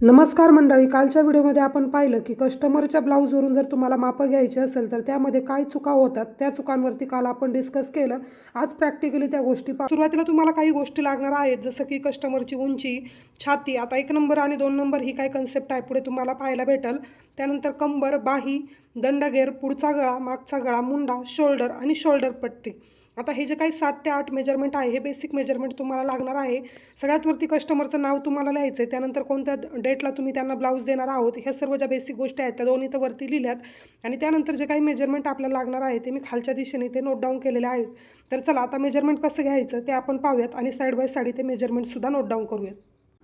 नमस्कार मंडळी, कालच्या व्हिडिओमध्ये आपण पाहिलं की कस्टमरच्या ब्लाऊजवरून जर तुम्हाला मापं घ्यायची असेल तर त्यामध्ये काय चुका होतात त्या चुकांवरती काल आपण डिस्कस केलं. आज प्रॅक्टिकली त्या गोष्टी सुरुवातीला तुम्हाला काही गोष्टी लागणार आहेत, जसं की कस्टमरची उंची, छाती. आता 1 नंबर आणि 2 नंबर ही काय कन्सेप्ट आहे पुढे तुम्हाला पाहायला भेटेल. त्यानंतर कंबर, बाही, दंडगेर, पुढचा गळा, मागचा गळा, मुंडा, शोल्डर आणि शोल्डर पट्टी. आता हे जे काही 7 ते 8 मेजरमेंट आहे हे बेसिक मेजरमेंट तुम्हाला लागणार आहे. सगळ्यात वरती कस्टमरचं नाव तुम्हाला लिहायचं आहे. त्यानंतर कोणत्या डेटला तुम्ही त्यांना ब्लाऊज देणार आहोत ह्या सर्व ज्या बेसिक गोष्टी आहेत त्या दोन्ही तर वरती लिहिल्यात. आणि त्यानंतर जे काही मेजरमेंट आपल्याला लागणार आहे ते मी खालच्या दिशेने ते नोट डाऊन केलेले आहेत. तर चला आता मेजरमेंट कसं घ्यायचं ते आपण पाहूयात आणि साईड बाय साईड ते मेजरमेंटसुद्धा नोट डाऊन करूयात.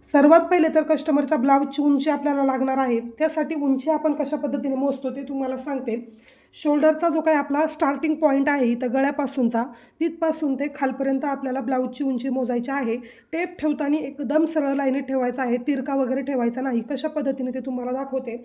सर्वात पहिले तर कस्टमरच्या ब्लाऊजची उंची आपल्याला लागणार आहे. त्यासाठी उंची आपण कशा पद्धतीने मोजतो ते तुम्हाला सांगते. शोल्डरचा जो काही आपला स्टार्टिंग पॉईंट आहे इथं गळ्यापासूनचा, तिथपासून ते खालपर्यंत आपल्याला ब्लाऊजची उंची मोजायची आहे. टेप ठेवताना एकदम सरळ लाईनीत ठेवायचा आहे, तिरका वगैरे ठेवायचा नाही. कशा पद्धतीने ते तुम्हाला दाखवते.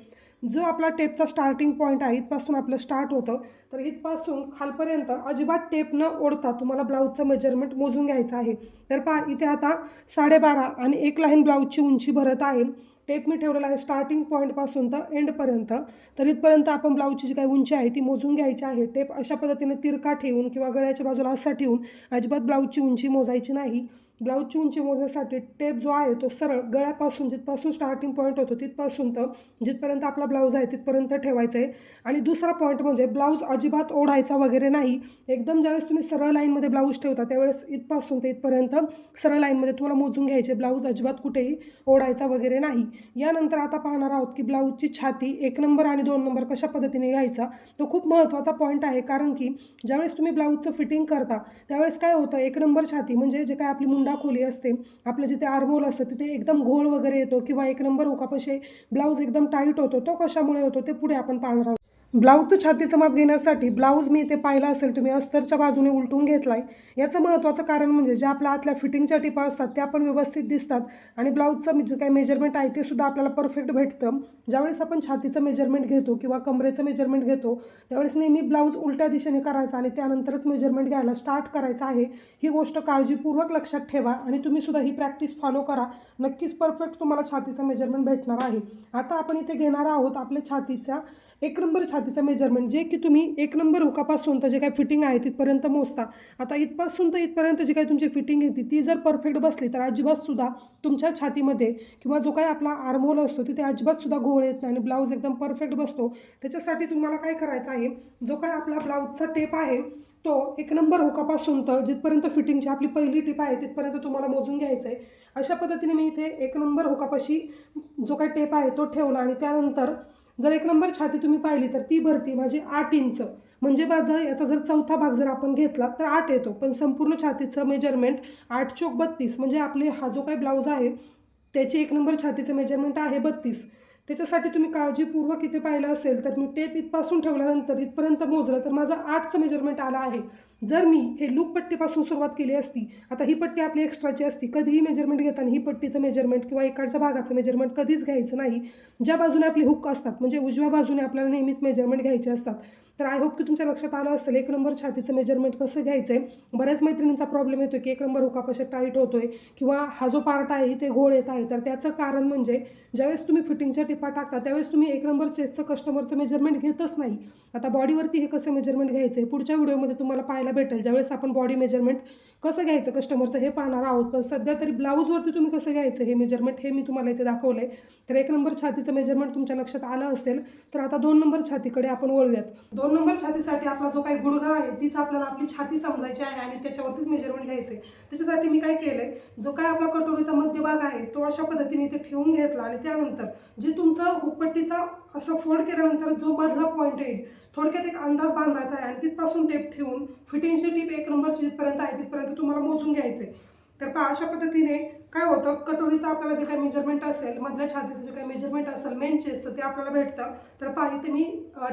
जो आपला टेपचा स्टार्टिंग पॉईंट आहे इथपासून आपलं स्टार्ट होतं, तर इथपासून खालपर्यंत अजिबात टेप न ओढता तुम्हाला ब्लाऊजचं मेजरमेंट मोजून घ्यायचं आहे. तर पहा इथे आता 12.5 आणि एक लाईन ब्लाऊजची उंची भरत आहे. टेप मी ठेवलेला आहे स्टार्टिंग पॉईंटपासून तर एंडपर्यंत. तर इथपर्यंत आपण ब्लाऊजची जी काही उंची आहे ती मोजून घ्यायची आहे. टेप अशा पद्धतीने तिरका ठेवून किंवा गळ्याच्या बाजूला असा ठेवून अजिबात ब्लाऊजची उंची मोजायची नाही. ब्लाऊजची उंची मोजण्यासाठी टेप जो आहे तो सरळ गळ्यापासून जिथपासून स्टार्टिंग पॉईंट होतो तिथपासून तर जिथपर्यंत आपला ब्लाऊज आहे तिथपर्यंत ठेवायचं आहे. आणि दुसरा पॉईंट म्हणजे ब्लाऊज अजिबात ओढायचा वगैरे नाही. एकदम ज्यावेळेस तुम्ही सरळ लाईनमध्ये ब्लाऊज ठेवता त्यावेळेस इथपासून ते इथपर्यंत सरळ लाईनमध्ये तुम्हाला मोजून घ्यायचे. ब्लाऊज अजिबात कुठेही ओढायचा वगैरे नाही. यानंतर आता पाहणार आहोत की ब्लाऊजची छाती 1 नंबर आणि 2 नंबर कशा पद्धतीने घ्यायचा. तो खूप महत्त्वाचा पॉईंट आहे, कारण की ज्यावेळेस तुम्ही ब्लाऊजचं फिटिंग करता त्यावेळेस काय होतं, 1 नंबर छाती म्हणजे जे काय आपली मुंडा खोली असते, आपलं जिथे आर्महोल असतं तिथे एकदम घोळ वगैरे येतो किंवा 1 नंबर हुकापाशी ब्लाऊज एकदम टाईट होतो. तो कशामुळे होतो ते पुढे आपण पाहणार आहोत. ब्लाऊजचं छातीचं माप घेण्यासाठी ब्लाऊज मी इथे पाहिला असेल तुम्ही अस्तरच्या बाजूने उलटून घेतला आहे. याचं महत्त्वाचं कारण म्हणजे ज्या आपल्या आतल्या फिटिंगच्या टिपा असतात त्या पण व्यवस्थित दिसतात आणि ब्लाऊजचं जे काही मेजरमेंट आहे ते सुद्धा आपल्याला परफेक्ट भेटतं. ज्यावेळेस आपण छातीचं मेजरमेंट घेतो किंवा कमरेचं मेजरमेंट घेतो त्यावेळेस नेहमी ब्लाऊज उलट्या दिशेने करायचा आणि त्यानंतरच मेजरमेंट घ्यायला स्टार्ट करायचं आहे. ही गोष्ट काळजीपूर्वक लक्षात ठेवा आणि तुम्ही सुद्धा ही प्रॅक्टिस फॉलो करा. नक्कीच परफेक्ट तुम्हाला छातीचं मेजरमेंट भेटणार आहे. आता आपण इथे घेणार आहोत आपल्या छातीच्या 1 नंबर छातीचं मेजरमेंट, जे की तुम्ही 1 नंबर हुकापासून तर जे काही फिटिंग आहे तिथपर्यंत मोजता. आता इथपासून तर इथपर्यंत जी काही तुमची फिटिंग येते ती जर परफेक्ट बसली तर अजिबातसुद्धा तुमच्या छातीमध्ये किंवा जो काही आपला आर्महोल असतो तिथे अजिबातसुद्धा घोळ येत नाही आणि ब्लाऊज एकदम परफेक्ट बसतो. त्याच्यासाठी तुम्हाला काय करायचं आहे, जो काही आपला ब्लाऊजचा टेप आहे तो 1 नंबर हुकापासून तर जिथपर्यंत फिटिंगची आपली पहिली टिप आहे तिथपर्यंत तुम्हाला मोजून घ्यायचं आहे. अशा पद्धतीने मी इथे 1 नंबर हुकापाशी जो काही टेप आहे तो ठेवला आणि त्यानंतर जर 1 नंबर छाती तुम्ही पाहिली तर ती भरती माझी 8 इंच. म्हणजे माझं याचा जर चौथा भाग जर आपण घेतला तर 8 येतो, पण संपूर्ण छातीचं मेजरमेंट 8 चोक 32 म्हणजे आपले हा जो काही ब्लाऊज आहे त्याची 1 नंबर छातीचं मेजरमेंट आहे 32. त्याच्यासाठी तुम्ही काळजीपूर्वक इथे पाहिलं असेल तर मी टेप इथपासून ठेवल्यानंतर इथपर्यंत मोजलं तर माझं 8चं मेजरमेंट आलं आहे. जर मी हे लूप पट्टीपासून सुरुवात केली असती, आता ही पट्टी आपली एक्स्ट्राची असती, कधीही मेजरमेंट घेताना ही पट्टीचं मेजरमेंट किंवा इकडच्या भागाचं मेजरमेंट कधीच घ्यायचं नाही. ज्या बाजूने आपली हुक असतात म्हणजे उजव्या बाजूने आपल्याला नेहमीच मेजरमेंट घ्यायचे असतात. तर आय होप की तुमच्या लक्षात आलं असेल 1 नंबर छातीचं मेजरमेंट कसं घ्यायचं आहे. बऱ्याच मैत्रिणींचा प्रॉब्लेम येतो की 1 नंबर हुकापाशी टाईट होतोय किंवा हा जो पार्ट आहे ते घोळ येत आहे. तर त्याचं कारण म्हणजे ज्यावेळेस तुम्ही फिटिंगच्या टिपा टाकता त्यावेळेस तुम्ही 1 नंबर चेस्टचं कस्टमरचं मेजरमेंट घेतच नाही. आता बॉडीवरती हे कसं मेजरमेंट घ्यायचं आहे पुढच्या व्हिडिओमध्ये तुम्हाला पाहायला भेटेल. ज्यावेळेस आपण बॉडी मेजरमेंट कसं घ्यायचं कस्टमरचं हे पाहणार आहोत, पण सध्या तरी ब्लाऊजवरती तुम्ही कसं घ्यायचं हे मेजरमेंट हे मी तुम्हाला इथे दाखवलं आहे. तर 1 नंबर छातीचं मेजरमेंट तुमच्या लक्षात आलं असेल. तर आता 2 नंबर छातीकडे आपण वळूयात. 2 नंबर छातीसाठी आपला जो काही गुडघा आहे तीच आपल्याला आपली छाती समजायची आहे आणि त्याच्यावरतीच मेजरमेंट घ्यायचं आहे. त्याच्यासाठी मी काय केलं आहे, जो काय आपला कटोरीचा मध्यभाग आहे तो अशा पद्धतीने इथे ठेवून घेतला आणि त्यानंतर जे तुमचं हुकपट्टीचा असं फोल्ड केल्यानंतर जो मधला पॉईंट येईल थोडक्यात एक अंदाज बांधायचा आहे आणि तिथपासून टेप ठेवून फिटिंगची टीप 1 नंबरची जिथपर्यंत आहे तिथपर्यंत तुम्हाला मोजून घ्यायचं आहे. तर पहा अशा पद्धतीने काय होतं, कटोरीचं आपल्याला जे काही मेजरमेंट असेल, मधल्या छातीचं जे काही मेजरमेंट असेल मेन चेस्टचं ते आपल्याला भेटतं. तर पहा इथे मी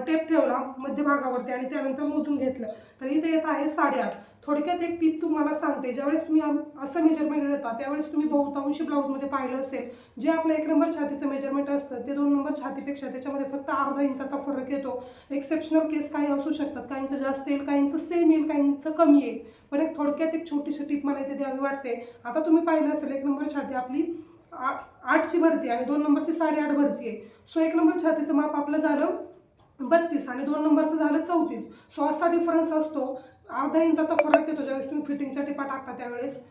टेप ठेवला मध्यभागावरती आणि त्यानंतर मोजून घेतलं. तर इथे येत आहे 8.5. थोडक्यात एक टिप तुम्हाला सांगते, ज्यावेळेस तुम्ही असं मेजरमेंट घेता त्यावेळेस तुम्ही बहुतांशी ब्लाऊजमध्ये पाहिलं असेल जे आपलं 1 नंबर छातीचं मेजरमेंट असतं ते 2 नंबर छातीपेक्षा त्याच्यामध्ये फक्त अर्धा इंचाचा फरक येतो. एक्सेप्शनल केस काही असू शकतात, काहींचं जास्त येईल, काहींचं सेम येईल, काहींचं कमी येईल. पण एक थोडक्यात एक छोटीशी टिप मला इथे द्यावी वाटते. आता तुम्ही पाहिलं असेल 1 नंबर छाती आपली 8ची भरती आणि 2 नंबरची 8.5 भरती आहे. सो 1 नंबर छातीचं माप आपलं झालं 32 आणि 2 नंबरचं झालं 34. सो असा डिफरन्स असतो. अर्धा इंचाचा फरक येतो ज्यावेळेस तुम्ही फिटिंगच्या टिपा टाकता त्यावेळेस.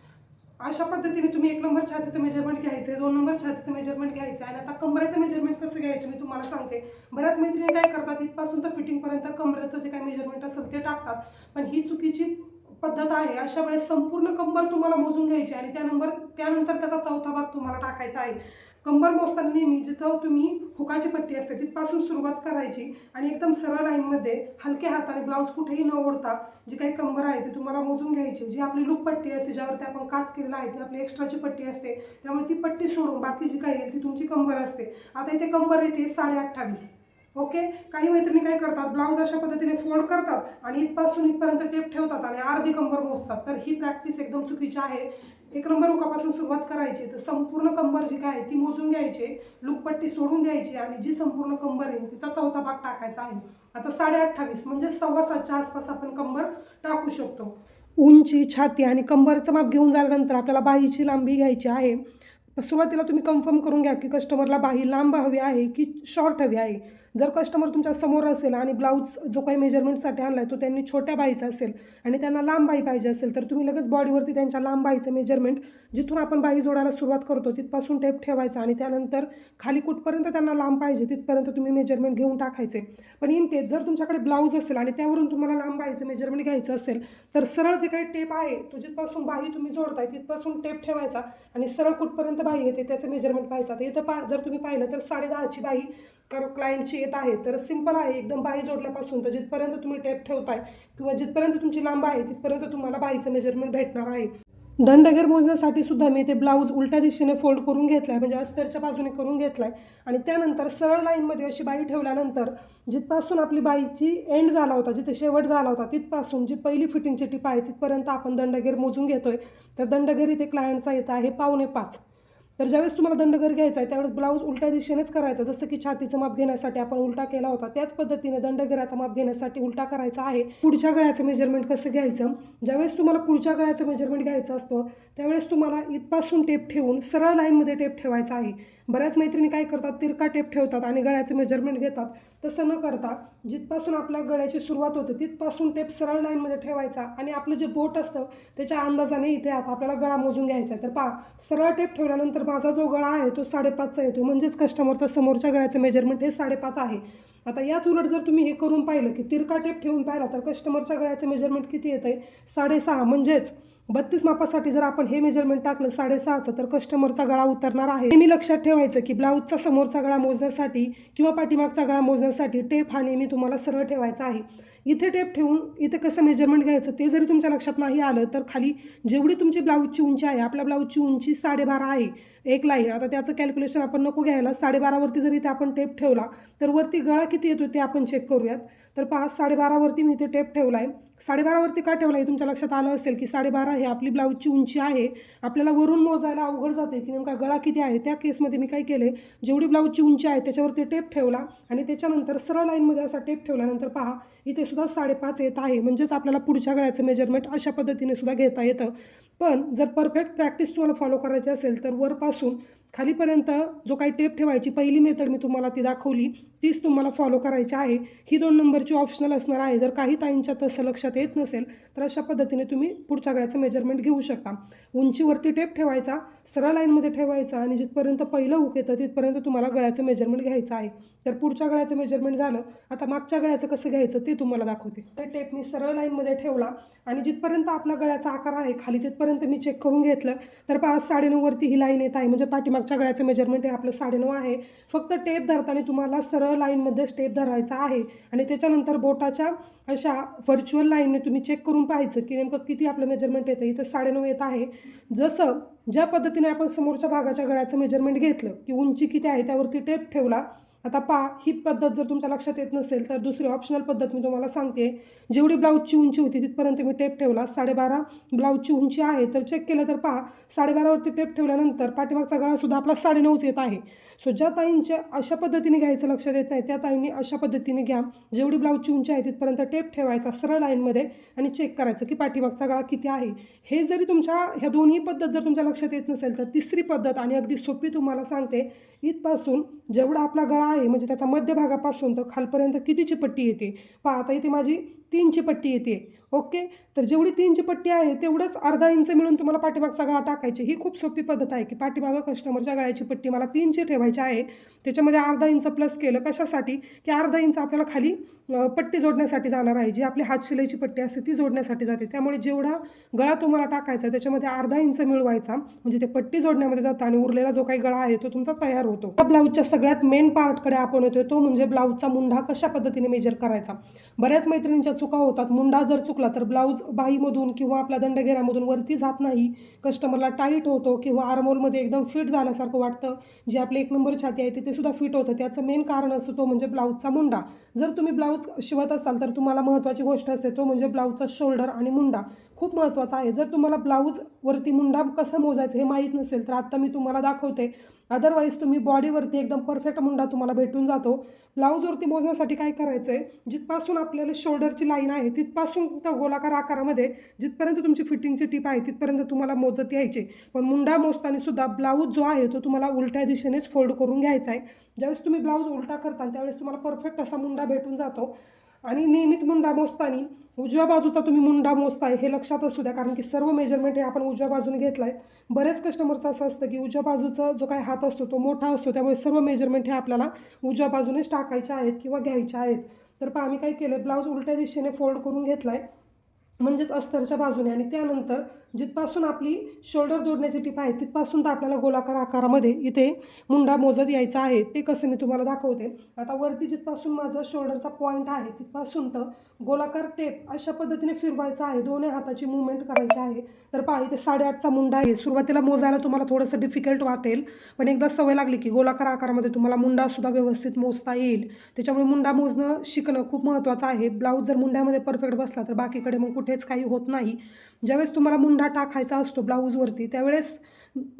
अशा पद्धतीने तुम्ही 1 नंबर छातीचं मेजरमेंट घ्यायचं आहे, 2 नंबर छातीचं मेजरमेंट घ्यायचं आहे. आणि आता कमरेचं मेजरमेंट कसं घ्यायचं मी तुम्हाला सांगते. बऱ्याच मैत्रिणी काय करतात, इथपासून तर फिटिंगपर्यंत कमरेचं जे काही मेजरमेंट असेल ते टाकतात, पण ही चुकीची पद्धत आहे. अशा वेळेस संपूर्ण कंबर तुम्हाला मोजून घ्यायची आणि त्यानंतर त्याचा चौथा भाग तुम्हाला टाकायचा आहे. कंबर मोजताना नेहमी जिथं तुम्ही हुकाची पट्टी असते तिथपासून सुरुवात करायची आणि एकदम सरळ लाईनमध्ये हलक्या हाताने ब्लाऊज कुठेही न ओढता जी काही कंबर आहे ती तुम्हाला मोजून घ्यायची. जी आपली लूप पट्टी असते ज्यावरती आपण काच केलेला आहे ती आपली एक्स्ट्राची पट्टी असते, त्यामुळे ती पट्टी सोडून बाकी जी काही येईल ती तुमची कंबर असते. आता इथे कंबर येते 28.5. ओके. काही मैत्रिणी काय करतात, ब्लाऊज अशा पद्धतीने फोल्ड करतात आणि इथपासून इथपर्यंत टेप ठेवतात आणि अर्धी कंबर मोजतात. तर ही प्रॅक्टिस एकदम चुकीची आहे. 1 नंबर हुकापासून सुरुवात करायची, तर संपूर्ण कंबर जी काय ती मोजून घ्यायची, लूपपट्टी सोडून द्यायची आणि जी संपूर्ण कंबर आहे तिचा चौथा भाग टाकायचा आहे. आता 28.5 म्हणजे 7.25च्या आसपास आपण कंबर टाकू शकतो. उंची, छाती आणि कंबरचं माप घेऊन झाल्यानंतर आपल्याला बाहीची लांबी घ्यायची आहे. सुरुवातीला तुम्ही कन्फर्म करून घ्या की कस्टमरला बाही लांब हवी आहे की शॉर्ट हवी आहे. जर कस्टमर तुमच्या समोर असेल आणि ब्लाऊज जो काही मेजरमेंटसाठी आणला आहे तो त्यांनी छोट्या बाहीचा असेल आणि त्यांना लांब बाही पाहिजे असेल तर तुम्ही लगेच बॉडीवरती त्यांच्या लांब बाहीचं मेजरमेंट जिथून आपण बाही जोडायला सुरुवात करतो तिथपासून टेप ठेवायचा आणि त्यानंतर खाली कुठपर्यंत त्यांना लांब पाहिजे तिथपर्यंत तुम्ही मेजरमेंट घेऊन टाकायचे. पण इन केस जर तुमच्याकडे ब्लाऊज असेल आणि त्यावरून तुम्हाला लांब बाहीचं मेजरमेंट घ्यायचं असेल तर सरळ जे काही टेप आहे तो जिथपासून बाही तुम्ही जोडताय तिथपासून टेप ठेवायचा आणि सरळ कुठपर्यंत बाही येते त्याचं मेजरमेंट पाहायचं. तर इथं जर तुम्ही पाहिलं तर 10.5ची बाही क्लायंटची येत आहे. तर सिंपल आहे एकदम बाही जोडल्यापासून तर जिथपर्यंत तुम्ही टेप ठेवताय किंवा जिथपर्यंत तुमची लांब आहे तिथपर्यंत तुम्हाला बाहीचं मेजरमेंट भेटणार आहे. दंडघेर मोजण्यासाठी सुद्धा मी ते ब्लाऊज उलट्या दिशेने फोल्ड करून घेतला आहे, म्हणजे अस्तरच्या बाजूने करून घेतला आहे आणि त्यानंतर सरळ लाईनमध्ये अशी बाही ठेवल्यानंतर जिथपासून आपली बाईची एंड झाला होता, जिथे शेवट झाला होता तिथपासून जी पहिली फिटिंगची टिप आहे तिथपर्यंत आपण दंडघेर मोजून घेतोय. तर दंडघेर इथे क्लायंटचा येत आहे 4.25. तर ज्यावेळेस तुम्हाला दंडघेर घ्यायचा आहे त्यावेळेस ब्लाऊज उलट्या दिशेनेच करायचा, जसं की छातीचं माप घेण्यासाठी आपण उलटा केला होता त्याच पद्धतीने दंडघेराचं माप घेण्यासाठी उलटा करायचा आहे. पुढच्या गळ्याचं मेजरमेंट कसं घ्यायचं, ज्यावेळेस तुम्हाला पुढच्या गळ्याचं मेजरमेंट घ्यायचं असतं त्यावेळेस तुम्हाला इथपासून टेप ठेवून सरळ लाईनमध्ये टेप ठेवायचा आहे. बऱ्याच मैत्रिणी काय करतात, तिरका टेप ठेवतात आणि गळ्याचं मेजरमेंट घेतात. तसं न करता जिथपासून आपल्या गळ्याची सुरुवात होते तिथपासून टेप सरळ लाईनमध्ये ठेवायचा आणि आपलं जे बोट असतं त्याच्या अंदाजाने इथे आता आपल्याला गळा मोजून घ्यायचा आहे. तर पहा, सरळ टेप ठेवल्यानंतर माझा जो गळा आहे तो 5.5चा येतो, म्हणजेच कस्टमरचा समोरच्या गळ्याचं मेजरमेंट हे 5.5 आहे. आता याच उलट जर तुम्ही हे करून पाहिलं की तिरका टेप ठेवून पाहिला तर कस्टमरच्या गळ्याचं मेजरमेंट किती येतं आहे, 6.5. म्हणजेच 32 मापासाठी जर आपण हे मेजरमेंट टाकलं 6.5चं तर कस्टमरचा गळा उतरणार आहे. नेहमी लक्षात ठेवायचं की ब्लाऊजचा समोरचा गळा मोजण्यासाठी किंवा पाठीमागचा गळा मोजण्यासाठी टेप हा नेहमी तुम्हाला सरळ ठेवायचा आहे. इथे टेप ठेवून इथे कसं मेजरमेंट घ्यायचं ते जरी तुमच्या लक्षात नाही आलं तर खाली जेवढी तुमची ब्लाऊजची उंची आहे, आपल्या ब्लाऊजची उंची 12.5 आहे एक लाईन. आता त्याचं कॅल्क्युलेशन आपण नको घ्यायला, 12.5वरती जर इथे आपण टेप ठेवला तर वरती गळा किती येतो ते आपण चेक करूयात. तर पहा, 12.5वरती मी इथे टेप ठेवला आहे. 12.5वरती का ठेवला आहे तुमच्या लक्षात आलं असेल की 12.5 हे आपली ब्लाऊजची उंची आहे. आपल्याला वरून मोजायला अवघड जाते की नेमका गळा किती आहे. त्या केसमध्ये मी काय केले, जेवढी ब्लाऊजची उंची आहे त्याच्यावरती टेप ठेवला आणि त्याच्यानंतर सरळ लाईनमध्ये असा टेप ठेवल्यानंतर पहा इथे सुद्धा 5.5 येत आहे. म्हणजेच आपल्याला पुढच्या गळ्याचं मेजरमेंट अशा पद्धतीने सुद्धा घेता येतं. पण जर परफेक्ट प्रॅक्टिस तुम्हाला फॉलो करायची असेल तर वरपासून खालीपर्यंत जो काही टेप ठेवायची पहिली मेथड मी तुम्हाला ती दाखवली तीच तुम्हाला फॉलो करायची आहे. ही 2 नंबरची ऑप्शनल असणार आहे. जर काही ताईंच्या तसं लक्षात येत नसेल तर अशा पद्धतीने तुम्ही पुढच्या गळ्याचं मेजरमेंट घेऊ शकता. उंचीवरती टेप ठेवायचा, सरळ लाईनमध्ये ठेवायचा आणि जिथपर्यंत पहिलं हुक येतं तिथपर्यंत तुम्हाला गळ्याचं मेजरमेंट घ्यायचं आहे. तर पुढच्या गळ्याचं मेजरमेंट झालं. आता मागच्या गळ्याचं कसं घ्यायचं ते तुम्हाला दाखवते. तर टेप मी सरळ लाईनमध्ये ठेवला आणि जिथपर्यंत आपला गळ्याचा आकार आहे खाली तिथपर्यंत मी चेक करून घेतलं. तर पहा 9.5वरती ही लाईन येत आहे, म्हणजे पाठीमागच्या गळ्याचं मेजरमेंट हे आपलं 9.5 आहे. फक्त टेप धरताना तुम्हाला सरळ लाईनमध्ये स्टेप धरायचा आहे आणि त्याच्यानंतर बोटाच्या अशा व्हर्च्युअल लाईनने तुम्ही चेक करून पाहायचं की नेमकं किती आपलं मेजरमेंट येतं. इथं 9.5 येत आहे. जसं ज्या पद्धतीने आपण समोरच्या भागाच्या गळ्याचं मेजरमेंट घेतलं की उंची किती आहे त्यावरती टेप ठेवला आता पहा, ही पद्धत जर तुमच्या लक्षात येत नसेल तर दुसरी ऑप्शनल पद्धत मी तुम्हाला सांगते. जेवढी ब्लाऊजची उंची होती तिथपर्यंत मी टेप ठेवला. 12.5 ब्लाऊजची उंची आहे, तर चेक केलं तर पहा 12.5वरती टेप ठेवल्यानंतर पाठीमागचा गळासुद्धा आपला 9.5 येत आहे. सो ज्या ताईंच्या अशा पद्धतीने घ्यायचं लक्षात येत नाही त्या ताईंनी अशा पद्धतीने घ्या. जेवढी ब्लाऊजची उंची आहे तिथपर्यंत टेप ठेवायचा सरळ लाईनमध्ये आणि चेक करायचं की पाठीमागचा गळा किती आहे. हे जरी तुमच्या ह्या दोन्ही पद्धत जर तुमच्या लक्षात येत नसेल तर तिसरी पद्धत आणि अगदी सोपी तुम्हाला सांगते. इथपासून जेवढा आपला गळा आहे म्हणजे त्याचा मध्यभागापासून तर खालपर्यंत कितीची पट्टी येते पहा. आता इथे माझी 3ची पट्टी येते. ओके, तर जेवढी 3ची पट्टी आहे तेवढंच अर्धा इंच मिळून तुम्हाला पाठीमागचा गळा टाकायची. ही खूप सोपी पद्धत आहे की पाठीमागं कस्टमरच्या गळ्याची पट्टी मला 3ची ठेवायची आहे, त्याच्यामध्ये अर्धा इंच प्लस केलं कशासाठी की अर्धा इंच आपल्याला खाली पट्टी जोडण्यासाठी जाणार आहे. जी आपली हातशिलाईची पट्टी असते ती जोडण्यासाठी जाते. त्यामुळे जेवढा गळा तुम्हाला टाकायचा त्याच्यामध्ये अर्धा इंच मिळवायचा म्हणजे ते पट्टी जोडण्यामध्ये जातं आणि उरलेला जो काही गळा आहे तो तुमचा तयार होतो. त्या ब्लाऊजच्या सगळ्यात मेन पार्टकडे आपण येतोय, तो म्हणजे ब्लाऊजचा मुंढा कशा पद्धतीने मेजर करायचा. बऱ्याच मैत्रिणींच्या चुका होतात. मुंढा जर चुकला तर ब्लाऊज बाहीमधून किंवा आपल्या दंडघेऱ्यामधून वरती जात नाही, कस्टमरला टाईट होतो किंवा आर्महोलमध्ये एकदम फिट झाल्यासारखं वाटतं. जी आपली 1 नंबर छाती आहे तिथे सुद्धा फिट होतं. त्याचं मेन कारण असतं तो म्हणजे ब्लाऊजचा मुंडा. जर तुम्ही ब्लाऊज शिवत असाल तर तुम्हाला महत्त्वाची गोष्ट असते तो म्हणजे ब्लाऊजचा शोल्डर आणि मुंडा खूप महत्त्वाचा आहे. जर तुम्हाला ब्लाऊजवरती मुंडा कसं मोजायचं हे माहीत नसेल तर आत्ता मी तुम्हाला दाखवते. अदरवाईज तुम्ही बॉडीवरती एकदम परफेक्ट मुंडा तुम्हाला भेटून जातो. ब्लाऊजवरती मोजण्यासाठी काय करायचं आहे, जिथपासून आपल्याला शोल्डरची लाईन आहे तिथपासून त्या गोलाकार आकारामध्ये जिथपर्यंत तुमची फिटिंगची टीप आहे तिथपर्यंत तुम्हाला मोजत यायचे. पण मुंडा मोजताना सुद्धा ब्लाऊज जो आहे तो तुम्हाला उलट्या दिशेनेच फोल्ड करून घ्यायचा आहे. ज्यावेळेस तुम्ही ब्लाऊज उलटा करता त्यावेळेस तुम्हाला परफेक्ट असा मुंडा भेटून जातो. आणि नेहमीच मुंडा मोजताना उजव्या बाजूचा तुम्ही मुंडा मोजताय हे लक्षात असू द्या, कारण की सर्व मेजरमेंट हे आपण उजव्या बाजूने घेतला आहे. बरेच कस्टमरचं असं असतं की उजव्या बाजूचा जो काही हात असतो तो मोठा असतो, त्यामुळे सर्व मेजरमेंट हे आपल्याला उजव्या बाजूनेच टाकायचे आहेत किंवा घ्यायचे आहेत. तर पहा मी काय केलं, ब्लाऊज उलट्या दिशेने फोल्ड करून घेतला आहे म्हणजेच अस्तरच्या बाजूने, आणि त्यानंतर जिथपासून आपली शोल्डर जोडण्याची टीप आहे तिथपासून तर आपल्याला गोलाकार आकारामध्ये इथे मुंडा मोजत यायचा आहे. ते कसं मी तुम्हाला दाखवते. आता वरती जिथपासून माझा शोल्डरचा पॉईंट आहे तिथपासून तर गोलाकार टेप अशा पद्धतीने फिरवायचा आहे. दोन्ही हाताची मूवमेंट करायची आहे. तर पहा इथे 8.5चा मुंडा आहे. सुरुवातीला मोजायला तुम्हाला थोडंसं डिफिकल्ट वाटेल, पण एकदा सवय लागली की गोलाकार आकारामध्ये तुम्हाला मुंडासुद्धा व्यवस्थित मोजता येईल. त्याच्यामुळे मुंडा मोजणं शिकणं खूप महत्त्वाचं आहे. ब्लाऊज जर मुंड्यामध्ये परफेक्ट बसला तर बाकीकडे मग कुठेच काही होत नाही. ज्यावेळेस तुम्हाला मुंडा टाकायचा असतो ब्लाऊजवरती त्यावेळेस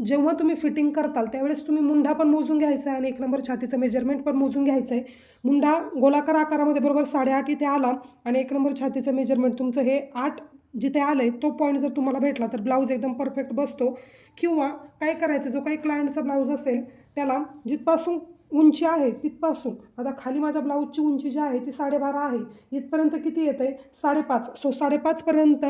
जेव्हा तुम्ही फिटिंग करताल त्यावेळेस तुम्ही मुंडा पण मोजून घ्यायचा आहे आणि 1 नंबर छातीचं मेजरमेंट पण मोजून घ्यायचं आहे. मुंडा गोलाकार आकारामध्ये बरोबर 8.5 इथे आला आणि 1 नंबर छातीचं मेजरमेंट तुमचं हे 8 जिथे आलं आहे तो पॉईंट जर तुम्हाला भेटला तर ब्लाऊज एकदम परफेक्ट बसतो. किंवा काय करायचं, जो काही क्लायंटचा ब्लाऊज असेल त्याला जिथपासून उंची आहे तिथपासून, आता खाली माझ्या ब्लाऊजची उंची जी आहे ती 12.5 आहे, इथपर्यंत किती येतं आहे 5.5. सो 5.5पर्यंत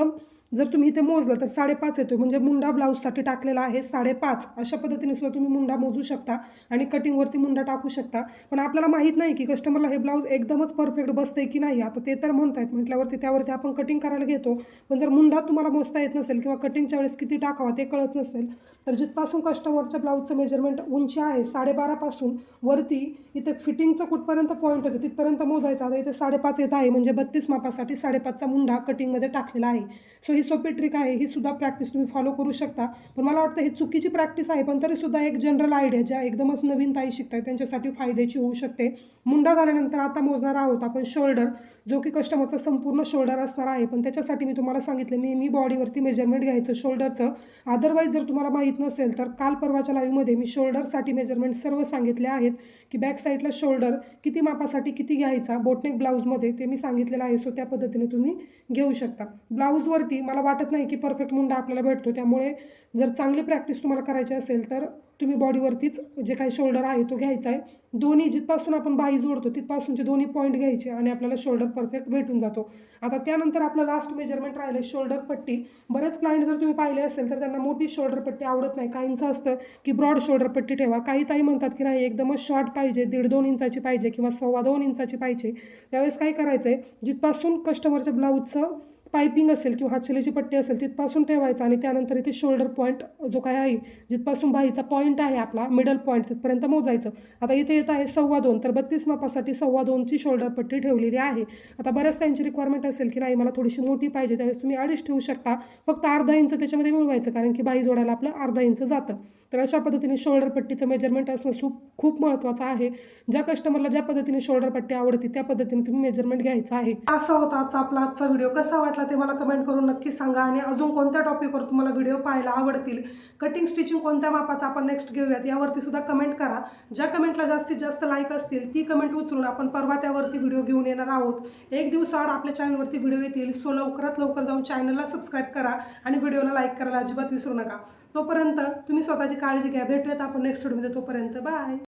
जर तुम्ही इथे मोजलं तर 5.5 येतो, म्हणजे मुंडा ब्लाऊजसाठी टाकलेला आहे 5.5. अशा पद्धतीने सुद्धा तुम्ही मुंडा मोजू शकता आणि कटिंगवरती मुंडा टाकू शकता. पण आपल्याला माहीत नाही की कस्टमरला हे ब्लाऊज एकदमच परफेक्ट बसते की नाही. आता ते तर म्हणतायत म्हटल्यावरती त्यावरती आपण कटिंग करायला घेतो. पण जर मुंडा तुम्हाला मोजता येत नसेल किंवा कटिंगच्या वेळेस किती टाकावा ते कळत नसेल तर जिथपासून कस्टमरच्या ब्लाऊजचं मेजरमेंट उंची आहे 12.5 पासून वरती इथे फिटिंगचं कुठपर्यंत पॉईंट होतं तिथपर्यंत मोजायचं. आता इथे 5.5 येत आहे म्हणजे 32 मापासाठी 5.5चा मुंडा कटिंगमध्ये टाकलेला आहे. सो ही सोपी ट्रिक आहे. ही सुद्धा प्रॅक्टिस तुम्ही फॉलो करू शकता. पण मला वाटतं ही चुकीची प्रॅक्टिस आहे, पण तरीसुद्धा एक जनरल आयडिया ज्या एकदमच नवीन ताई शिकतात त्यांच्यासाठी फायद्याची होऊ शकते. मुंडा झाल्यानंतर आता मोजणार आहोत आपण शोल्डर, जो की कस्टमरचा संपूर्ण शोल्डर असणार आहे. पण त्याच्यासाठी मी तुम्हाला सांगितलं नेहमी बॉडीवरती मेजरमेंट घ्यायचं शोल्डरचं. अदरवाईज जर तुम्हाला माहीत नसेल तर काल परवाच्या लाईव्हमध्ये मी शोल्डरसाठी मेजरमेंट सर्व सांगितले आहेत की बॅक साईडला शोल्डर किती मापासाठी किती घ्यायचा बोटनेक ब्लाऊजमध्ये ते मी सांगितलेलं आहे. सो त्या पद्धतीने तुम्ही घेऊ शकता. ब्लाऊजवरती मला वाटत नाही की परफेक्ट मुंडा आपल्याला भेटतो, त्यामुळे जर चांगली प्रॅक्टिस तुम्हाला करायची असेल तर तुम्ही बॉडीवरतीच जे काही शोल्डर आहे तो घ्यायचा आहे. दोन्ही जिथपासून आपण बाही जोडतो तिथपासूनचे दोन्ही पॉईंट घ्यायचे आणि आपल्याला शोल्डर परफेक्ट भेटून जातो. आता त्यानंतर आपलं लास्ट मेजरमेंट राहिलं शोल्डर पट्टी. बरेच क्लायंट जर तुम्ही पाहिले असेल तर त्यांना मोठी शोल्डर पट्टी आवडत नाही. काहींचं असतं की ब्रॉड शोल्डर पट्टी ठेवा. काही ताई म्हणतात की नाही एकदमच शॉर्ट पाहिजे, 1.5-2 इंचाची पाहिजे किंवा 2.25 इंचाची पाहिजे. त्यावेळेस काय करायचं आहे, जिथपासून कस्टमरच्या ब्लाऊजचं पायपिंग असेल किंवा हातशिलाईची पट्टी असेल तिथपासून ठेवायचं आणि त्यानंतर इथे शोल्डर पॉईंट जो काय आहे जिथपासून बाहीचा पॉईंट आहे आपला मिडल पॉईंट तिथपर्यंत मोजायचं. आता इथे येत आहे 2.25 तर 32 मापासाठी 2.25ची शोल्डर पट्टी ठेवलेली आहे. आता बऱ्याच त्यांची रिक्वायरमेंट असेल की नाही मला थोडीशी मोठी पाहिजे, त्यावेळेस तुम्ही 2.5 ठेवू शकता. फक्त अर्धा इंच त्याच्यामध्ये मिळवायचं, कारण की बाही जोडायला आपलं अर्धा इंच जातं. तर अशा पद्धतीने शोल्डर पट्टीचं मेजरमेंट असणं खूप महत्त्वाचं आहे. ज्या कस्टमरला ज्या पद्धतीने शोल्डर पट्टी आवडते त्या पद्धतीने तुम्ही मेजरमेंट घ्यायचं आहे. असा होता आजचा व्हिडिओ. कसा वाटला ते मला कमेंट करून नक्की सांगा आणि अजून कोणत्या टॉपिकवर तुम्हाला व्हिडिओ पाहायला आवडतील, कटिंग स्टिचिंग कोणत्या मापाचं आपण नेक्स्ट घेऊयात यावरती सुद्धा कमेंट करा. ज्या कमेंटला जास्तीत जास्त लाईक असतील ती कमेंट उचलून आपण परवा त्यावरती व्हिडिओ घेऊन येणार आहोत. एक दिवसाआड आपल्या चॅनलवरती व्हिडिओ येतील. सो लवकरात लवकर जाऊन चॅनलला सबस्क्राईब करा आणि व्हिडिओला लाईक करायला अजिबात विसरू नका. तोपर्यंत तुम्ही स्वतःची काळजी घ्या. भेटूयात आपण नेक्स्ट व्हिडिओमध्ये. तोपर्यंत बाय.